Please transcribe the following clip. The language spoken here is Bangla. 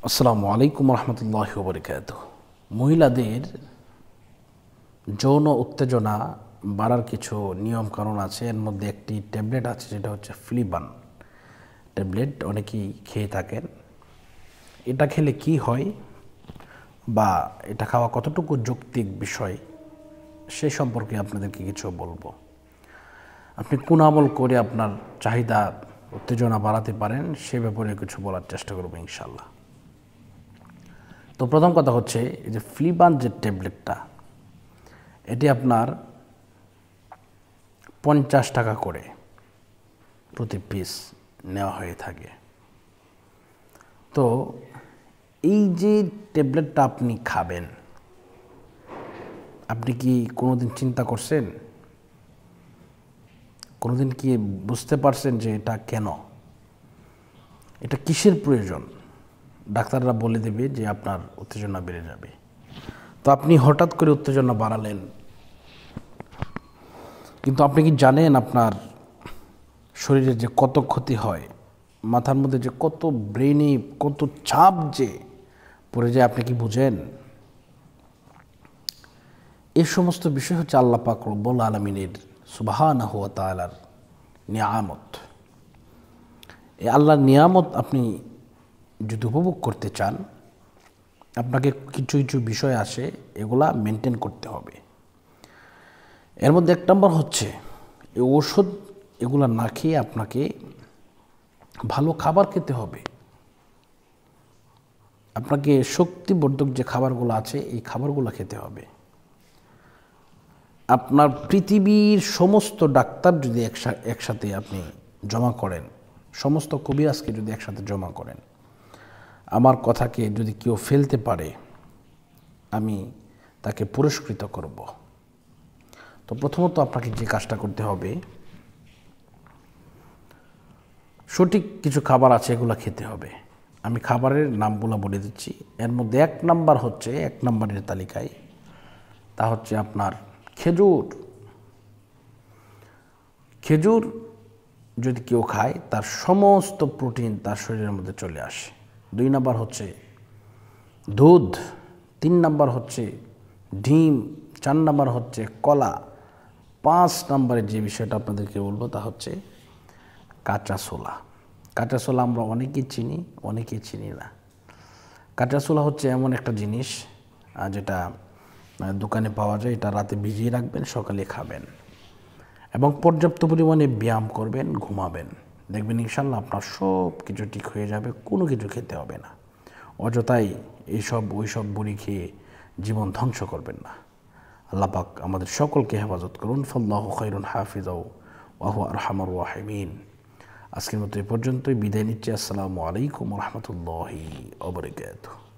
আসসালামু আলাইকুম রহমতুল্লাহি ওয়া বারাকাতুহু। মহিলাদের যৌন উত্তেজনা বাড়ার কিছু নিয়ম কানুন আছে। এর মধ্যে একটি ট্যাবলেট আছে, যেটা হচ্ছে ফ্লিবান ট্যাবলেট। অনেকেই খেয়ে থাকেন। এটা খেলে কি হয় বা এটা খাওয়া কতটুকু যৌক্তিক বিষয়, সে সম্পর্কে আপনাদেরকে কিছু বলবো। আপনি কোন আমল করে আপনার চাহিদা উত্তেজনা বাড়াতে পারেন, সে ব্যাপারে কিছু বলার চেষ্টা করবো ইনশাল্লাহ। তো প্রথম কথা হচ্ছে, এই যে ফ্লিবান যে ট্যাবলেটটা, এটি আপনার 50 টাকা করে প্রতি পিস নেওয়া হয়ে থাকে। তো এই যে ট্যাবলেটটা আপনি খাবেন, আপনি কি কোনোদিন চিন্তা করছেন, কোনোদিন কি বুঝতে পারছেন যে এটা কেন, এটা কিসের প্রয়োজন? ডাক্তাররা বলে দেবে যে আপনার উত্তেজনা বেড়ে যাবে। তো আপনি হঠাৎ করে উত্তেজনা বাড়ালেন, কিন্তু আপনি কি জানেন আপনার শরীরে যে কত ক্ষতি হয়, মাথার মধ্যে যে কত ব্রেনে কত চাপ যে পড়ে যায়, আপনি কি বুঝেন? এই সমস্ত বিষয় হচ্ছে আল্লাহ পাক রব্বুল আলামিনের সুবহানাহু ওয়া তাআলার নিয়ামত। এই আল্লাহর নিয়ামত আপনি যদি উপভোগ করতে চান, আপনাকে কিছু কিছু বিষয় আসে, এগুলা মেনটেন করতে হবে। এর মধ্যে এক নম্বর হচ্ছে, এই ওষুধ এগুলা না খেয়ে আপনাকে ভালো খাবার খেতে হবে। আপনাকে শক্তিবর্ধক যে খাবারগুলো আছে, এই খাবারগুলো খেতে হবে। আপনার পৃথিবীর সমস্ত ডাক্তার যদি একসাথে আপনি জমা করেন, সমস্ত কবিরাজকে যদি একসাথে জমা করেন, আমার কথাকে যদি কেউ ফেলতে পারে, আমি তাকে পুরস্কৃত করব। তো প্রথমত আপনাকে যে কাজটা করতে হবে, সঠিক কিছু খাবার আছে, এগুলো খেতে হবে। আমি খাবারের নামগুলো বলে দিচ্ছি। এর মধ্যে এক নম্বরের তালিকায়, তা হচ্ছে আপনার খেজুর। খেজুর যদি কেউ খায়, তার সমস্ত প্রোটিন তার শরীরের মধ্যে চলে আসে। 2 নম্বর হচ্ছে দুধ, 3 নম্বর হচ্ছে ডিম, 4 নম্বর হচ্ছে কলা, 5 নম্বরের যে বিষয়টা আপনাদেরকে বলবো তা হচ্ছে কাঁচা ছোলা। কাঁচা ছোলা আমরা অনেকেই চিনি, অনেকেই চিনি না। কাঁচা ছোলা হচ্ছে এমন একটা জিনিস যেটা দোকানে পাওয়া যায়। এটা রাতে ভিজিয়ে রাখবেন, সকালে খাবেন এবং পর্যাপ্ত পরিমাণে ব্যায়াম করবেন, ঘুমাবেন। দেখবেন ইনশাল্লাহ আপনার সব কিছু ঠিক হয়ে যাবে, কোনো কিছু খেতে হবে না। অযথাই ওইসব বড়ি খেয়ে জীবন ধ্বংস করবেন না। আল্লাহ পাক আমাদের সকলকে হেফাজত করুন। ফাল্লাহু খায়রুন হাফিজাও ওয়া হুয়া আরহামুর রাহিমিন। আজকের মতো এই পর্যন্তই বিদায় নিচ্ছি। আসসালামু আলাইকুম রহমতুল্লাহি ওয়া বারাকাতুহু।